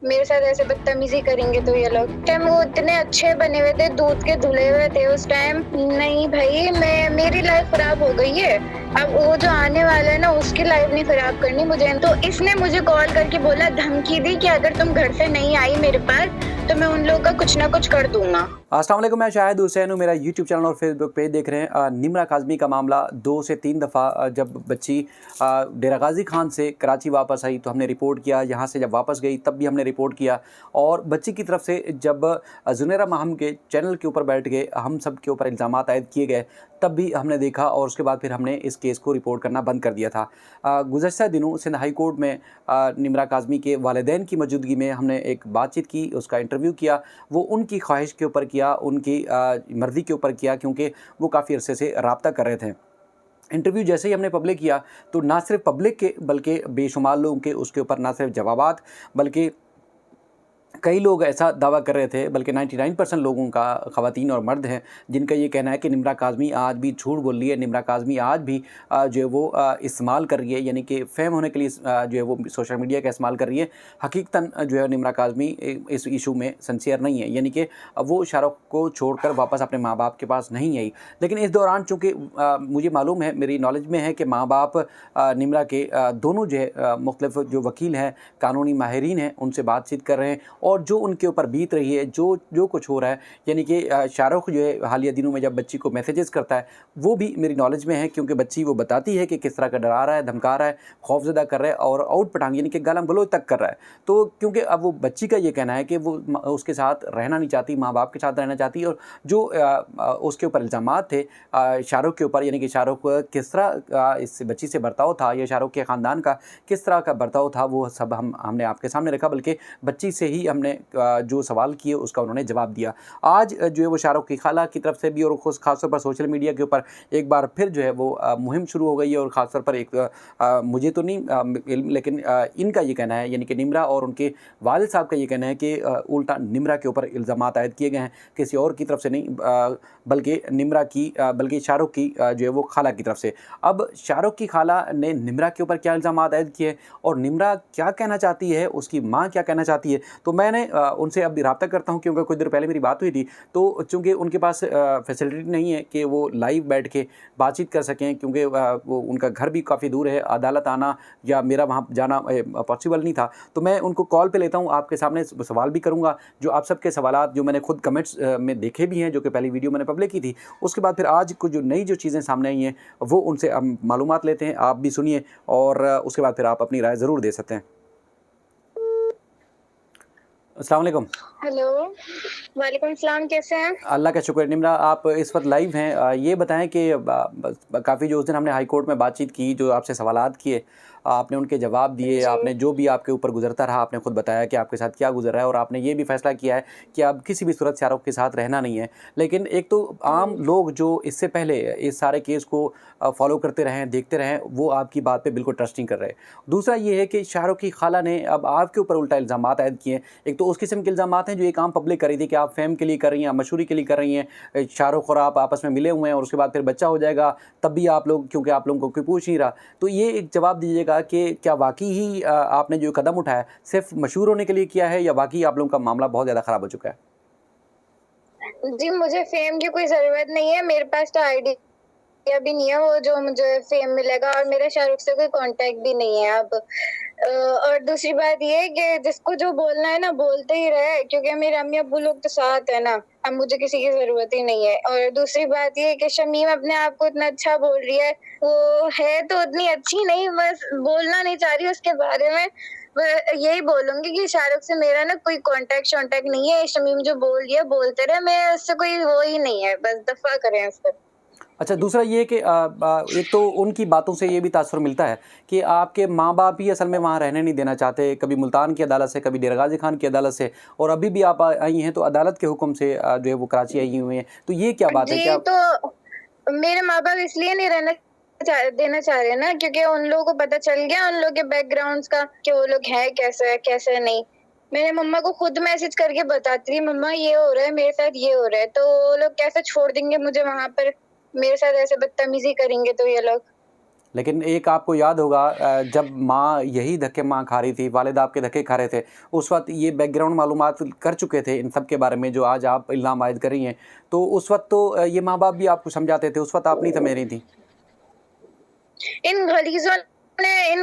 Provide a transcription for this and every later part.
मेरे साथ ऐसे बदतमीजी करेंगे तो ये लोग। टाइम वो इतने अच्छे बने हुए थे, दूध के धुले हुए थे उस टाइम। नहीं भाई, मेरी लाइफ खराब हो गई है। अब वो जो आने वाला है ना, उसकी लाइफ नहीं खराब करनी मुझे। तो इसने मुझे कॉल करके बोला, धमकी दी कि अगर तुम घर से नहीं आई मेरे पास तो मैं उन लोगों का कुछ ना कुछ कर दूंगा। अस्सलाम वालेकुम, मैं शाहिद हुसैन हूँ। मेरा यूट्यूब चैनल और फेसबुक पेज देख रहे हैं। निम्रा काज़मी का मामला 2 से 3 दफ़ा जब बच्ची डेरा गाजी खान से कराची वापस आई तो हमने रिपोर्ट किया। यहाँ से जब वापस गई तब भी हमने रिपोर्ट किया। और बच्ची की तरफ से जब ज़ुनैरा माहम के चैनल के ऊपर बैठ के हम सब के ऊपर इल्ज़ाम आयद किए गए तब भी हमने देखा और उसके बाद फिर हमने इस केस को रिपोर्ट करना बंद कर दिया था। गुज़श्ता दिनों सिंध हाई कोर्ट में निम्रा काज़मी के वालिदैन की मौजूदगी में हमने एक बातचीत की, उसका इंटरव्यू किया। वो उनकी ख्वाहिश के ऊपर किया, उनकी मर्ज़ी के ऊपर किया, क्योंकि वो काफ़ी अरसे से राब्ता कर रहे थे। इंटरव्यू जैसे ही हमने पब्लिक किया तो ना सिर्फ पब्लिक के बल्कि बेशुमार लोगों के उसके ऊपर ना सिर्फ जवाबात, बल्कि कई लोग ऐसा दावा कर रहे थे, बल्कि 99% लोगों का, ख़वातीन और मर्द हैं, जिनका ये कहना है कि निम्रा काज़मी आज भी झूठ बोल रही है। निम्रा काज़मी आज भी जो है वो इस्तेमाल कर रही है, यानी कि फ़ेम होने के लिए जो है वो सोशल मीडिया का इस्तेमाल कर रही है। हकीकतन जो है निम्रा काज़मी इस इशू में सिंसियर नहीं है, यानी कि वो शाहरुख को छोड़कर वापस अपने माँ बाप के पास नहीं आई। लेकिन इस दौरान चूँकि मुझे मालूम है, मेरी नॉलेज में है कि माँ बाप निम्रा के दोनों जो है मुख्तलिफ जो वकील हैं, कानूनी माहिरीन हैं, उनसे बातचीत कर रहे हैं और जो उनके ऊपर बीत रही है, जो कुछ हो रहा है, यानी कि शाहरुख जो है हालिया दिनों में जब बच्ची को मैसेजेस करता है वो भी मेरी नॉलेज में है, क्योंकि बच्ची वो बताती है कि किस तरह का डरा रहा है, धमका रहा है, खौफजदा कर रहा है और आउट पटांग यानी कि गालम गलोच तक कर रहा है। तो क्योंकि अब वो बच्ची का ये कहना है कि वो उसके साथ रहना नहीं चाहती, माँ बाप के साथ रहना चाहती, और जो उसके ऊपर इल्ज़ामात थे शाहरुख के ऊपर, यानी कि शाहरुख किस तरह इस बच्ची से बर्ताव था या शाहरुख के ख़ानदान का किस तरह का बर्ताव था, वो सब हमने आपके सामने रखा। बल्कि बच्ची से ही हमने जो सवाल किए उसका उन्होंने जवाब दिया। आज जो है वो शाहरुख की खाला की तरफ से भी और ख़ासतौर पर सोशल मीडिया के ऊपर एक बार फिर जो है वो मुहिम शुरू हो गई है। और ख़ासतौर पर एक मुझे तो नहीं इल्म, लेकिन इनका ये कहना है, यानी कि निम्रा और उनके वालिद साहब का ये कहना है कि उल्टा निम्रा के ऊपर इल्ज़ामात आयद किए गए हैं, किसी और की तरफ से नहीं, बल्कि निम्रा की बल्कि शाहरुख की जो है वो खाला की तरफ से। अब शाहरुख की खाला ने निम्रा के ऊपर क्या इल्ज़ामात आयद किए और निम्रा क्या कहना चाहती है, उसकी माँ क्या कहना चाहती है, तो मैंने उनसे अब रब्ता करता हूँ, क्योंकि कुछ देर पहले मेरी बात हुई थी। तो चूँकि उनके पास फैसिलिटी नहीं है कि वो लाइव बैठ के बातचीत कर सकें, क्योंकि वो उनका घर भी काफ़ी दूर है, अदालत आना या मेरा वहाँ जाना पॉसिबल नहीं था। तो मैं उनको कॉल पे लेता हूँ, आपके सामने सवाल भी करूँगा, जो आप सबके सवालात जो मैंने खुद कमेंट्स में देखे भी हैं, जो कि पहली वीडियो मैंने पब्लिक की थी। उसके बाद फिर आज कुछ जो नई जो चीज़ें सामने आई हैं वो उनसे हम मालूमात लेते हैं, आप भी सुनिए और उसके बाद फिर आप अपनी राय ज़रूर दे सकते हैं। अस्सलाम वालेकुम। हेलो, वालेकुम सलाम, कैसे हैं? अल्लाह का शुक्र। निम्रा, आप इस वक्त लाइव हैं। ये बताएं कि काफ़ी जो उस दिन हमने हाई कोर्ट में बातचीत की, जो आपसे सवालात किए, आपने उनके जवाब दिए, जी। आपने जो भी आपके ऊपर गुजरता रहा आपने खुद बताया कि आपके साथ क्या गुजर रहा है, और आपने ये भी फैसला किया है कि अब किसी भी सूरत शाहरुख के साथ रहना नहीं है। लेकिन एक तो आम लोग जो इससे पहले इस सारे केस को फॉलो करते रहें, देखते रहें, वो आपकी बात पे बिल्कुल ट्रस्ट नहीं कर रहे। दूसरा ये है कि शाहरुख की खाला ने अब आपके ऊपर उल्टा इल्ज़ामात आयद किए हैं। एक तो उस किस्म के इल्ज़ामात हैं जो एक आम पब्लिक कर रही थी कि आप फेम के लिए कर रही हैं, मशहूरी के लिए कर रही हैं, शाहरुख और आप आपस में मिले हुए हैं और उसके बाद फिर बच्चा हो जाएगा, तब भी आप लोग, क्योंकि आप लोगों को कोई पूछ नहीं रहा। तो ये एक जवाब दीजिएगा कि क्या वाक़ई ही आपने जो कदम उठाया सिर्फ मशहूर होने के लिए किया है, या वाक़ई आप लोगों का मामला बहुत ज़्यादा ख़राब हो चुका है? जी, मुझे फेम की कोई ज़रूरत नहीं है, मेरे पास तो आइडिया भी नहीं है वो जो मुझे फेम मिलेगा, और मेरा शाहरुख से कोई कांटेक्ट भी नहीं है अब। और दूसरी बात ये है कि जिसको जो बोलना है ना बोलते ही रहे, क्योंकि मेरे अम्मी अब्बू लोग तो साथ है ना, अब मुझे किसी की ज़रूरत ही नहीं है। और दूसरी बात ये है कि शमीम अपने आप को इतना अच्छा बोल रही है, वो है तो उतनी अच्छी नहीं, बस बोलना नहीं चाह रही उसके बारे में। मैं यही बोलूँगी कि शाहरुख से मेरा ना कोई कॉन्टैक्ट नहीं है, शमीम जो बोल रही है बोलते रहे, मैं उससे कोई वो ही नहीं है, बस दफ़ा करें उसको। अच्छा, दूसरा ये है कि एक तो उनकी बातों से ये भी तासुर मिलता है कि आपके माँ-बाप ही असल में वहाँ रहने नहीं देना चाहते, कभी मुल्तान की अदालत से, कभी डेरा गाज़ी खान की अदालत से, और अभी भी आप आई हैं तो अदालत के हुक्म से जो है वो कराची आई हुई हैं। तो ये क्या बात है? जी, क्या तो मेरे माँ-बाप इसलिए नहीं देना चाह रहे ना, क्योंकि उन लोगों को पता चल गया उन लोग के बैकग्राउंड्स का कि वो लोग हैं कैसे, कैसे नहीं। मेरे मम्मा को खुद मैसेज करके बताती थी, मम्मा ये हो रहा है, मेरे साथ ये हो रहा है, तो वो लोग कैसे छोड़ देंगे मुझे वहाँ पर, मेरे साथ ऐसे बदतमीज़ी करेंगे तो ये लोग। लेकिन एक आपको याद होगा जब माँ यही धक्के माँ खा रही थी, वालिद आपके धक्के खा रहे थे, उस वक़्त ये बैकग्राउंड मालूमात कर चुके थे इन सब के बारे में जो आज आप इल्ज़ाम आयद कर रही हैं। तो उस वक़्त तो ये माँ-बाप भी आपको समझाते थे, उस वक़्त आप नहीं समझ रही थी? इन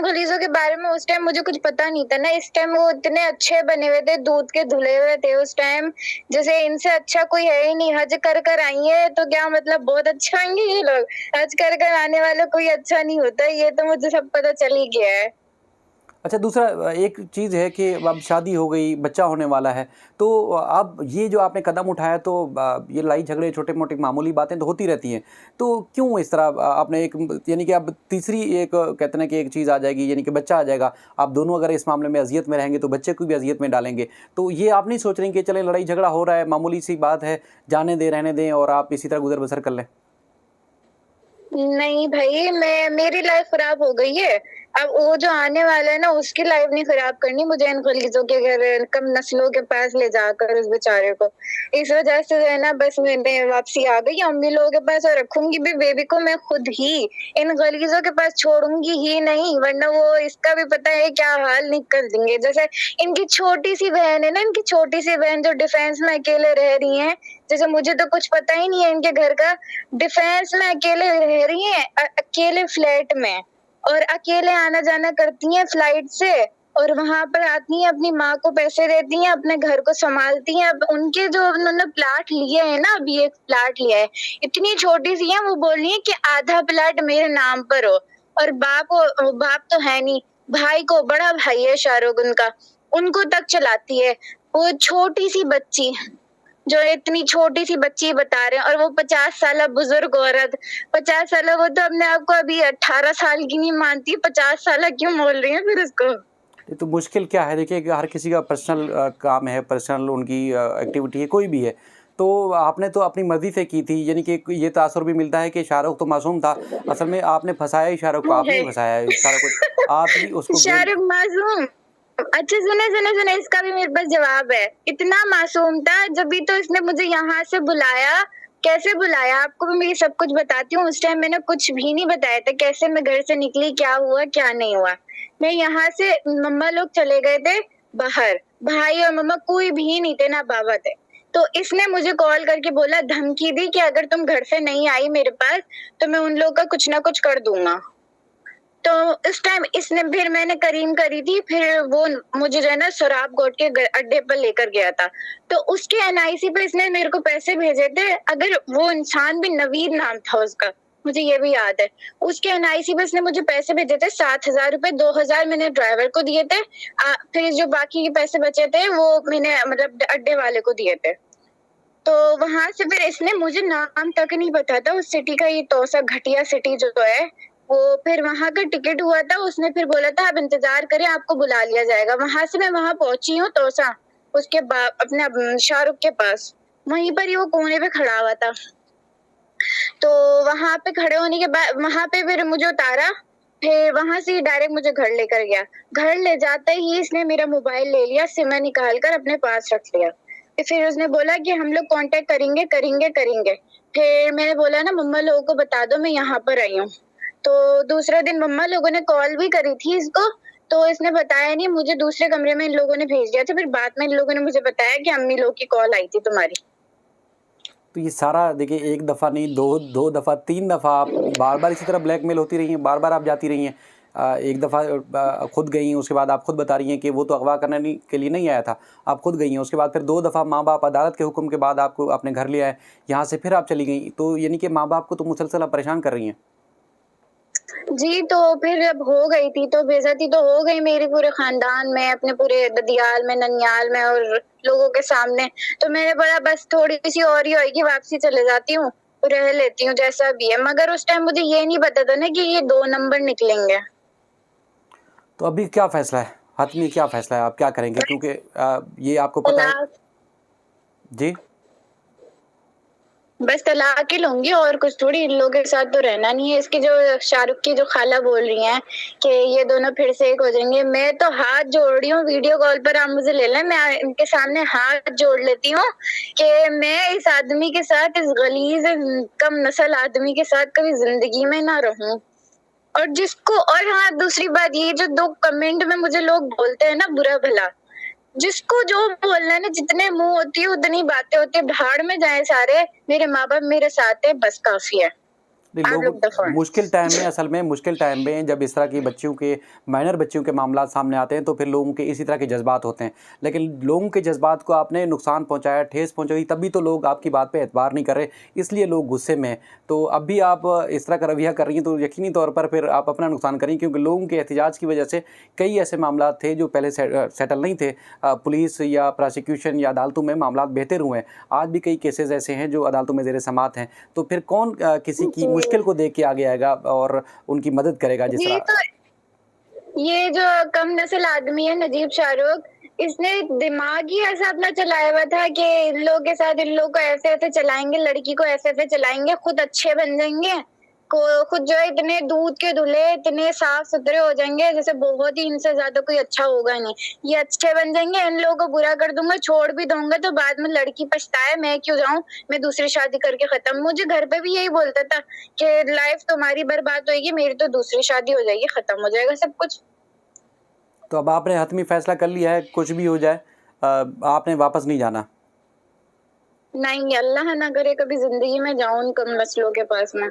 गलीजों के बारे में उस टाइम मुझे कुछ पता नहीं था ना। इस टाइम वो इतने अच्छे बने हुए थे, दूध के धुले हुए थे उस टाइम, जैसे इनसे अच्छा कोई है ही नहीं। हज कर आई है तो क्या मतलब बहुत अच्छा होंगे ये लोग। हज कर आने वाला कोई अच्छा नहीं होता, ये तो मुझे सब पता चल ही गया है। अच्छा, दूसरा एक चीज़ है कि अब शादी हो गई, बच्चा होने वाला है, तो अब ये जो आपने कदम उठाया तो ये लड़ाई झगड़े छोटे-मोटे मामूली बातें तो होती रहती हैं। तो क्यों इस तरह आपने एक यानी कि अब तीसरी एक कहते हैं ना कि एक चीज़ आ जाएगी यानी कि बच्चा आ जाएगा। आप दोनों अगर इस मामले में अज़ियत में रहेंगे तो बच्चे को भी अज़ियत में डालेंगे। तो ये आप नहीं सोच रही कि चलें लड़ाई झगड़ा हो रहा है, मामूली सी बात है, जाने दें, रहने दें और आप इसी तरह गुज़र-बसर कर लें? नहीं भाई, मेरी लाइफ खराब हो गई है। अब वो जो आने वाला है ना, उसकी लाइफ नहीं खराब करनी मुझे इन गलीजों के घर कम नस्लों के पास ले जाकर उस बेचारे को। इस वजह से जो है ना, बस मैंने वापसी आ गई अम्मी लोगों के पास, और रखूंगी भी बेबी को मैं खुद ही। इन गलीजों के पास छोड़ूंगी ही नहीं, वरना वो इसका भी पता है क्या हाल निकल देंगे। जैसे इनकी छोटी सी बहन है ना, इनकी छोटी सी बहन जो डिफेंस में अकेले रह रही है, जैसे मुझे तो कुछ पता ही नहीं है इनके घर का। डिफेंस में अकेले रह रही हैं, अकेले फ्लैट में, और अकेले आना जाना करती हैं फ्लाइट से, और वहां पर आती हैं, अपनी माँ को पैसे देती हैं, अपने घर को संभालती हैं। अब उनके जो उन्होंने प्लाट लिए है ना, अभी एक प्लाट लिया है, इतनी छोटी सी है, वो बोल रही है कि आधा प्लाट मेरे नाम पर हो। और बाप तो है नहीं, भाई को, बड़ा भाई है शाहरुख उनका, उनको तक चलाती है। वो छोटी सी बच्ची, जो इतनी छोटी सी बच्ची बता रहे हैं, और वो 50 साल बुजुर्ग औरत, 50 साल, वो तो अपने आप को अभी 18 साल की नहीं मानती, 50 साल क्यों बोल रही है फिर उसको। ये तो मुश्किल क्या है, देखिए कि हर किसी का पर्सनल काम है, पर्सनल उनकी एक्टिविटी है, कोई भी है। तो आपने तो अपनी मर्ज़ी से की थी, यानी कि ये तासुर भी मिलता है कि शाहरुख तो मासूम था। असल में आपने फँसाया ही शाहरुख को, आपने ही फँसाया है सारा कुछ, आप ही उसको गेम। शाहरुख मासूम? अच्छा सुने, इसका भी मेरे पास जवाब है। इतना मासूम था, जब भी तो इसने मुझे यहाँ से बुलाया। कैसे बुलाया आपको भी मैं सब कुछ बताती हूँ। उस टाइम मैंने कुछ भी नहीं बताया था, कैसे मैं घर से निकली, क्या हुआ क्या नहीं हुआ। मैं यहाँ से, मम्मा लोग चले गए थे बाहर, भाई और मम्मा कोई भी नहीं थे, ना बाबा थे। तो इसने मुझे कॉल करके बोला, धमकी दी कि अगर तुम घर से नहीं आई मेरे पास तो मैं उन लोग का कुछ ना कुछ कर दूंगा। तो इस टाइम इसने, फिर मैंने करीम करी थी, फिर वो मुझे जो है ना शराब घोट के अड्डे पर लेकर गया था। तो उसके एनआईसी पे इसने मेरे को पैसे भेजे थे। अगर वो इंसान भी, नवीद नाम था उसका, मुझे ये भी याद है। उसके एनआईसी पे इसने मुझे पैसे भेजे थे 7,000 रुपए, 2,000 मैंने ड्राइवर को दिए थे। फिर जो बाकी के पैसे बचे थे वो मैंने मतलब अड्डे वाले को दिए थे। तो वहां से फिर इसने, मुझे नाम तक नहीं पता था उस सिटी का, ये तोसा घटिया सिटी जो है वो। फिर वहां का टिकट हुआ था, उसने फिर बोला था आप इंतजार करें, आपको बुला लिया जाएगा। वहां से मैं वहां पहुंची हूँ तोसा, उसके अपने शाहरुख के पास, वहीं पर ही वो कोने पे खड़ा हुआ था। तो वहां पे खड़े होने के बाद वहां पे फिर मुझे उतारा, फिर वहां से डायरेक्ट मुझे घर लेकर गया। घर ले जाते ही इसने मेरा मोबाइल ले लिया, सिम निकाल कर अपने पास रख लिया। फिर उसने बोला कि हम लोग कांटेक्ट करेंगे। फिर मैंने बोला ना मम्मा लोगों को बता दो मैं यहाँ पर आई हूँ। तो दूसरे दिन मम्मा लोगों ने कॉल भी करी थी इसको, तो इसने बताया नहीं, मुझे दूसरे कमरे में इन लोगों ने भेज दिया था। फिर बाद में इन लोगों ने मुझे बताया कि अम्मी लोग की कॉल आई थी तुम्हारी। तो ये सारा देखिए, एक दफ़ा नहीं, दो दफ़ा, 3 दफ़ा आप बार-बार इसी तरह ब्लैकमेल होती रही हैं, बार-बार आप जाती रही हैं। एक दफ़ा खुद गई, उसके बाद आप खुद बता रही हैं कि वो तो अगवा करने नहीं के लिए नहीं आया था, आप खुद गई हैं। उसके बाद फिर 2 दफ़ा माँ-बाप अदालत के हुक्म के बाद आपको अपने घर ले आए, यहाँ से फिर आप चली गईं। तो यानी कि माँ-बाप को तो मुसलसल आप परेशान कर रही हैं। जी, तो फिर जब हो गई थी तो बेइज्जती तो हो गई मेरे पूरे खानदान में, अपने पूरे ददियाल में, ननियाल में और लोगों के सामने। तो मैंने बोला बस थोड़ी-सी और ही होएगी, वापसी चले जाती हूँ, रह लेती हूँ जैसा भी है। मगर उस टाइम मुझे ये नहीं पता था ना कि ये 2 नंबर निकलेंगे। तो अभी क्या फ़ैसला है? हतमी क्या फ़ैसला है? आप क्या करेंगे? क्योंकि ये आपको पता है। तलाक, जी? बस तलाक ही लूँगी और कुछ थोड़ी, इन लोगों के साथ तो रहना नहीं है। इसकी जो शाहरुख की जो खाला बोल रही हैं कि ये दोनों फिर से एक हो जाएँगे, मैं तो हाथ जोड़ रही हूँ, वीडियो कॉल पर आप मुझे ले लें, मैं इनके सामने हाथ जोड़ लेती हूँ कि मैं इस आदमी के साथ, इस गलीज़ कम नस्ल आदमी के साथ कभी ज़िंदगी में ना रहूँ। और जिसको, और हाँ दूसरी बात, ये जो 2 कमेंट में मुझे लोग बोलते हैं ना बुरा भला, जिसको जो बोलना है ना, जितने मुंह होती है उतनी बातें होती है, भाड़ में जाए सारे, मेरे माँ बाप मेरे साथ है, बस काफी है। नहीं, आप लोग लोग दफा। मुश्किल टाइम में, असल में मुश्किल टाइम में जब इस तरह की बच्चियों के, माइनर बच्चियों के मामलात सामने आते हैं तो फिर लोगों के इसी तरह के जज्बात होते हैं। लेकिन लोगों के जज्बात को आपने नुकसान पहुंचाया, ठेस पहुंचाई, तभी तो लोग आपकी बात पे एतबार नहीं कर रहे, इसलिए लोग गुस्से में हैं। तो अब भी आप इस तरह का रवैया कर रही हैं तो यकीनी तौर पर फिर आप अपना नुकसान करेंगी, क्योंकि लोगों के एहतजाज की वजह से कई ऐसे मामलात थे जो पहले सेटल नहीं थे। पुलिस या प्रोसिक्यूशन या अदालतों में मामलात बेहतर हुए हैं। आज भी कई केसेस ऐसे हैं जो अदालतों में ज़ेर समाअत हैं। तो फिर कौन किसी की मुश्किल को देख के आगे आएगा और उनकी मदद करेगा जिस ये तरह। तो ये जो कम नस्ल आदमी है नजीब शाहरुख, इसने दिमाग ही ऐसा अपना चलाया हुआ था कि इन लोगों के साथ, इन लोग को ऐसे ऐसे चलाएंगे, लड़की को ऐसे ऐसे चलाएंगे, खुद अच्छे बन जाएंगे, को खुद जो है इतने दूध के धुले, इतने साफ सुथरे हो जाएंगे, जैसे बहुत ही इनसे ज्यादा कोई अच्छा होगा नहीं, ये अच्छे बन जाएंगे, इन लोगों को बुरा कर दूंगा, छोड़ भी दूंगा, तो बाद में लड़की पछताए, मैं क्यों जाऊं, मैं दूसरी शादी करके खत्म। मुझे घर पे भी यही बोलता था कि लाइफ तुम्हारी बर्बाद होगी, मेरी तो दूसरी शादी हो जाएगी, खत्म हो जाएगा सब कुछ। तो अब आपने हतमी फैसला कर लिया है, कुछ भी हो जाए आपने वापस नहीं जाना। नहीं, अल्लाह ना करे कभी जिंदगी में जाऊं उन कम नस्लों के पास में,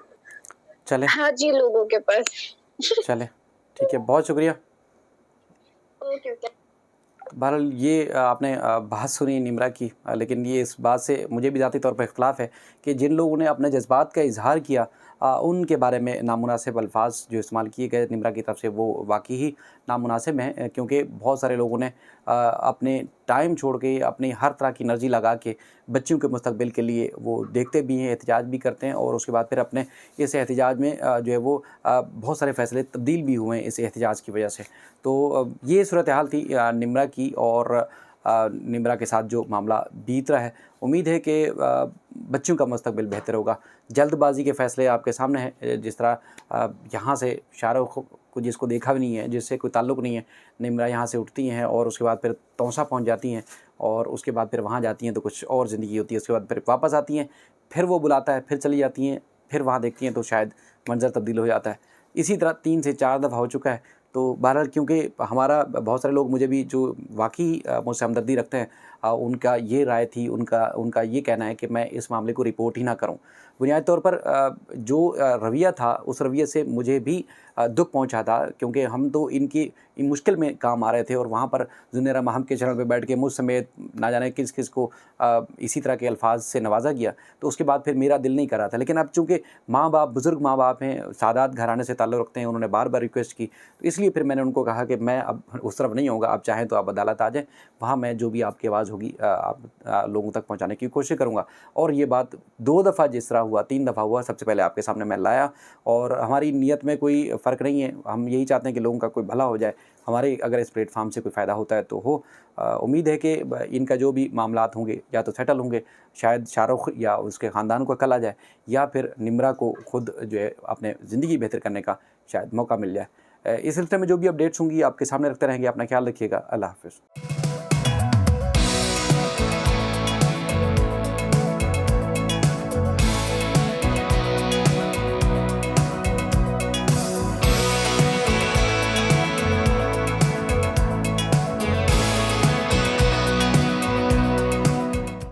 चले हाजी लोगों के पास। चले, ठीक है, बहुत शुक्रिया। Okay okay. बहरहाल ये आपने बात सुनी निम्रा की, लेकिन ये इस बात से मुझे भी ज़ाती तौर पर इख्तलाफ है कि जिन लोगों ने अपने जज्बात का इजहार किया उनके बारे में नामुनासिब अल्फाज जो इस्तेमाल किए गए निम्रा की तरफ से, वो वाकई ही नामुनासिब हैं। क्योंकि बहुत सारे लोगों ने अपने टाइम छोड़ के, अपनी हर तरह की एनर्जी लगा के बच्चियों के मुस्तकबिल के लिए वो देखते भी हैं, एहतजाज भी करते हैं, और उसके बाद फिर अपने इस एहतजाज में जो है वो बहुत सारे फ़ैसले तब्दील भी हुए हैं इस एहतजाज की वजह से। तो ये सूरत हाल थी निम्रा की, और निम्रा के साथ जो मामला बीत रहा है, उम्मीद है कि बच्चों का मुस्तकबिल बेहतर होगा। जल्दबाजी के फ़ैसले आपके सामने हैं, जिस तरह यहाँ से शाहरुख को, जिसको देखा भी नहीं है, जिससे कोई ताल्लुक़ नहीं है, निम्रा यहाँ से उठती हैं और उसके बाद फिर तौसा पहुँच जाती हैं, और उसके बाद फिर वहाँ जाती हैं तो कुछ और ज़िंदगी होती है, उसके बाद फिर वापस आती हैं, फिर वो बुलाता है, फिर चली जाती हैं, फिर वहाँ देखती हैं तो शायद मंज़र तब्दील हो जाता है। इसी तरह 3 से 4 दफ़ा हो चुका है। तो बहरहाल क्योंकि हमारा बहुत सारे लोग, मुझे भी जो वाक़ई मुझसे हमदर्दी रखते हैं, उनका ये राय थी, उनका ये कहना है कि मैं इस मामले को रिपोर्ट ही ना करूं। बुनियादी तौर पर जो रवैया था, उस रवैये से मुझे भी दुख पहुंचा था, क्योंकि हम तो इनकी मुश्किल में काम आ रहे थे, और वहाँ पर ज़ुनैरा महम के चैनल पे बैठ के मुझ समेत ना जाने किस किस को इसी तरह के अल्फाज से नवाजा गया। तो उसके बाद फिर मेरा दिल नहीं कर रहा था। लेकिन अब चूँकि माँ बाप, बुज़ुर्ग माँ बाप हैं, सादात घराने से ताल्लुक़ रखते हैं, उन्होंने बार बार रिक्वेस्ट की, तो इसलिए फिर मैंने उनको कहा कि मैं अब उस तरफ नहीं होऊंगा, आप चाहें तो आप अदालत आ जाएँ, वहाँ मैं जो भी आपकी आवाज़ होगी आप लोगों तक पहुँचाने की कोशिश करूँगा। और ये बात 2 दफ़ा जिस तरह हुआ, 3 दफ़ा हुआ, सबसे पहले आपके सामने मैं लाया, और हमारी नीयत में कोई फ़र्क नहीं है, हम यही चाहते हैं कि लोगों का कोई भला हो जाए, हमारे अगर इस प्लेटफार्म से कोई फ़ायदा होता है तो हो। उम्मीद है कि इनका जो भी मामलात होंगे या तो सेटल होंगे, शायद शाहरुख या उसके ख़ानदान को कल आ जाए, या फिर निम्रा को खुद जो है अपने ज़िंदगी बेहतर करने का शायद मौका मिल जाए। इस सिलसिले में जो भी अपडेट्स होंगी आपके सामने रखते रहेंगे। अपना ख्याल रखिएगा। अल्लाह हाफ़िज़।